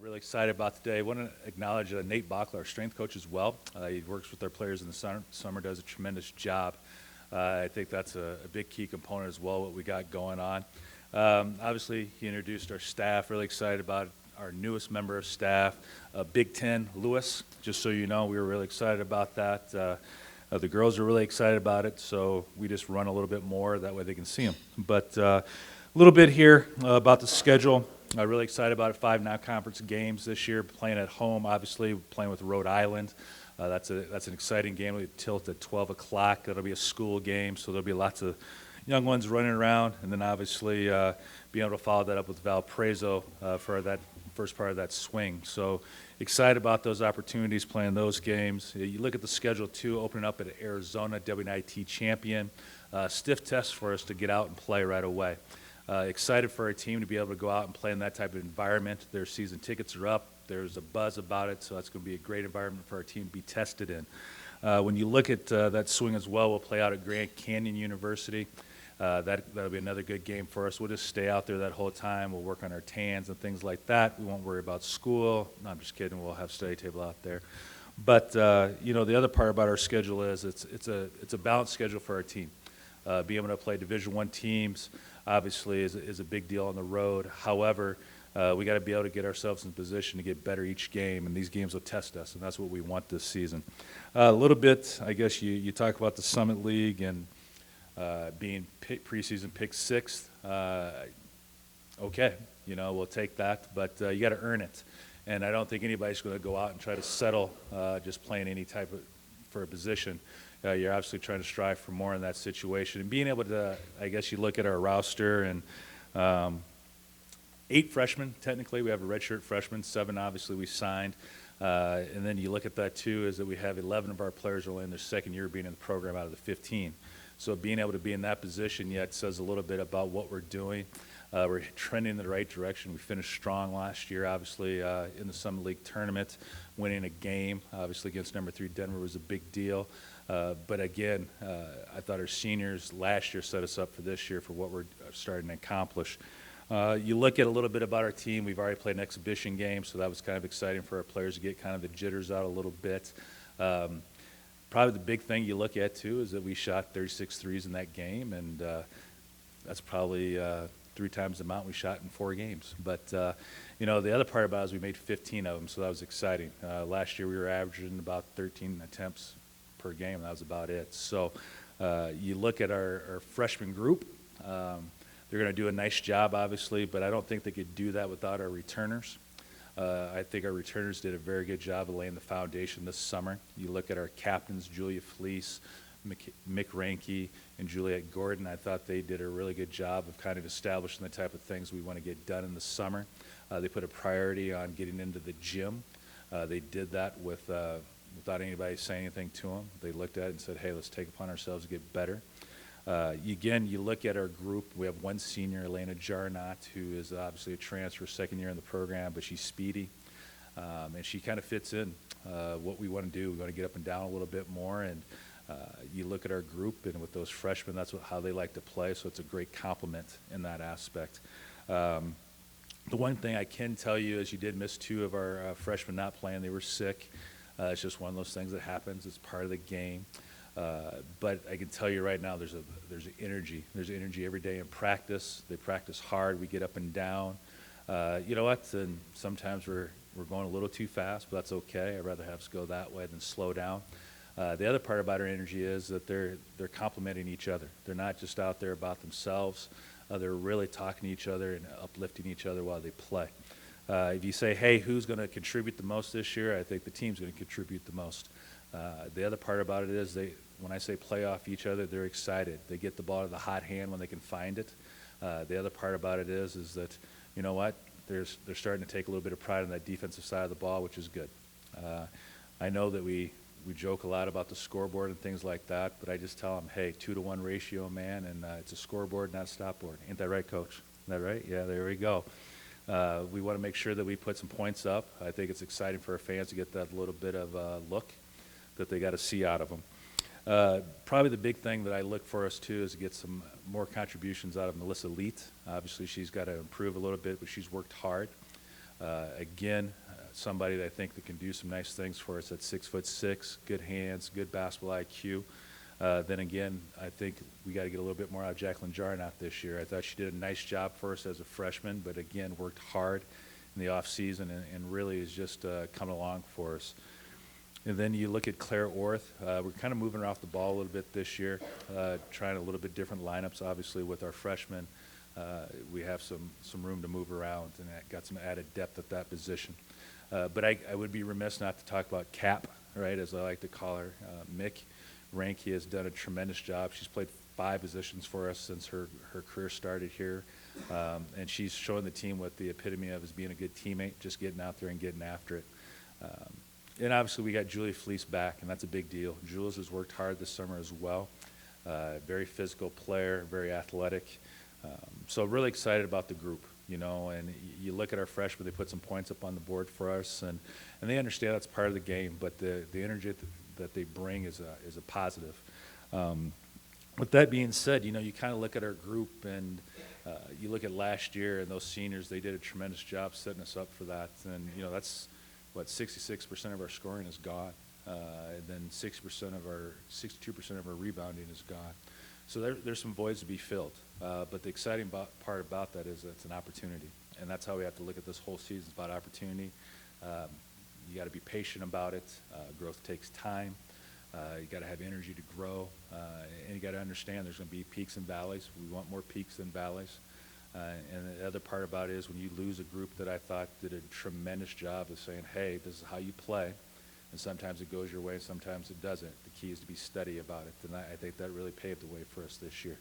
Really excited about today. I want to acknowledge Nate Bachler, our strength coach as well. He works with our players in the summer, does a tremendous job. I think that's a big key component as well, what we got going on. Obviously, he introduced our staff. Really excited about our newest member of staff, Big Ten, Lewis. Just so you know, we were really excited about that. The girls are really excited about it, so we just run a little bit more. That way they can see them. But a little bit here about the schedule. I'm really excited about it. 5 non-conference games this year, playing at home, obviously, playing with Rhode Island. That's an exciting game. We tilt at 12 o'clock. That'll be a school game, so there'll be lots of young ones running around. And then obviously being able to follow that up with Valparaiso for that first part of that swing. So excited about those opportunities, playing those games. You look at the schedule, too, opening up at Arizona, WNIT champion. Stiff test for us to get out and play right away. Excited for our team to be able to go out and play in that type of environment. Their season tickets are up. There's a buzz about it, so that's going to be a great environment for our team to be tested in. When you look at that swing as well, we'll play out at Grand Canyon University. That'll be another good game for us. We'll just stay out there that whole time. We'll work on our tans and things like that. We won't worry about school. No, I'm just kidding. We'll have study table out there. But the other part about our schedule is it's a balanced schedule for our team. Being able to play Division I teams obviously is a big deal on the road. However, we got to be able to get ourselves in position to get better each game, and these games will test us, and that's what we want this season. A little bit, I guess you talk about the Summit League and being preseason picked 6th. Okay, we'll take that, but you got to earn it. And I don't think anybody's going to go out and try to settle just playing any type of for a position. You're obviously trying to strive for more in that situation. And being able to, I guess you look at our roster and 8 freshmen, technically. We have a redshirt freshman, 7 obviously we signed. And then you look at that too, is that we have 11 of our players only in their second year being in the program out of the 15. So being able to be in that position yet says a little bit about what we're doing. We're trending in the right direction. We finished strong last year, obviously, in the Summit League tournament, winning a game, obviously against number 3 Denver was a big deal. But again, I thought our seniors last year set us up for this year for what we're starting to accomplish. You look at a little bit about our team. We've already played an exhibition game, so that was kind of exciting for our players to get kind of the jitters out a little bit. Probably the big thing you look at, too, is that we shot 36 threes in that game, and that's probably 3 times the amount we shot in 4 games. But, the other part about it is we made 15 of them, so that was exciting. Last year we were averaging about 13 attempts per game, and that was about it. So you look at our freshman group. They're going to do a nice job, obviously, but I don't think they could do that without our returners. I think our returners did a very good job of laying the foundation this summer. You look at our captains, Julia Fleece, Mick Ranke, and Juliet Gordon. I thought they did a really good job of kind of establishing the type of things we want to get done in the summer. They put a priority on getting into the gym. They did that without anybody saying anything to them. They looked at it and said, hey, let's take it upon ourselves to get better. Again, you look at our group. We have 1 senior, Elena Jarnot, who is obviously a transfer, second year in the program, but she's speedy, and she kind of fits in what we want to do. We want to get up and down a little bit more, and you look at our group, and with those freshmen, that's how they like to play, so it's a great compliment in that aspect. The one thing I can tell you is you did miss 2 of our freshmen not playing. They were sick. It's just one of those things that happens. It's part of the game. But I can tell you right now, there's energy. There's energy every day in practice. They practice hard. We get up and down. You know what? And sometimes we're going a little too fast, but that's okay. I'd rather have us go that way than slow down. The other part about our energy is that they're complementing each other. They're not just out there about themselves. They're really talking to each other and uplifting each other while they play. If you say, hey, who's going to contribute the most this year? I think the team's going to contribute the most. The other part about it is when I say play off each other, they're excited. They get the ball to the hot hand when they can find it. The other part about it is that, you know what, they're starting to take a little bit of pride on that defensive side of the ball, which is good. I know that we joke a lot about the scoreboard and things like that, but I just tell them, hey, 2-to-1 ratio, man, and it's a scoreboard, not a stopboard. Ain't that right, Coach? Isn't that right? Yeah, there we go. We want to make sure that we put some points up. I think it's exciting for our fans to get that little bit of look that they got to see out of them. Probably the big thing that I look for us, too, is to get some more contributions out of Melissa Leet. Obviously, she's got to improve a little bit, but she's worked hard. Again, somebody that I think that can do some nice things for us at 6'6", good hands, good basketball IQ. Then again, I think we got to get a little bit more out of Jacqueline Jarnot this year. I thought she did a nice job for us as a freshman, but again, worked hard in the off season and really is just coming along for us. And then you look at Claire Orth. We're kind of moving her off the ball a little bit this year, trying a little bit different lineups. Obviously, with our freshmen, we have some room to move around and got some added depth at that position. But I would be remiss not to talk about Cap, right, as I like to call her. Mick Ranke has done a tremendous job. She's played 5 positions for us since her career started here. And she's showing the team what the epitome of is being a good teammate, just getting out there and getting after it. And obviously, we got Julia Fleece back, and that's a big deal. Jules has worked hard this summer as well. Very physical player, very athletic. So really excited about the group, you know. And you look at our freshmen; they put some points up on the board for us, and they understand that's part of the game. But the energy that they bring is a positive. With that being said, you know, you kind of look at our group, and you look at last year and those seniors. They did a tremendous job setting us up for that, and you know that's. 66% of our scoring is gone, and then 62% of our rebounding is gone. So there's some voids to be filled. But the exciting part about that is it's an opportunity, and that's how we have to look at this whole season. It's about opportunity. You got to be patient about it. Growth takes time. You got to have energy to grow, and you got to understand there's going to be peaks and valleys. We want more peaks than valleys. And the other part about it is when you lose a group that I thought did a tremendous job of saying, hey, this is how you play, and sometimes it goes your way, sometimes it doesn't. The key is to be steady about it, and I think that really paved the way for us this year.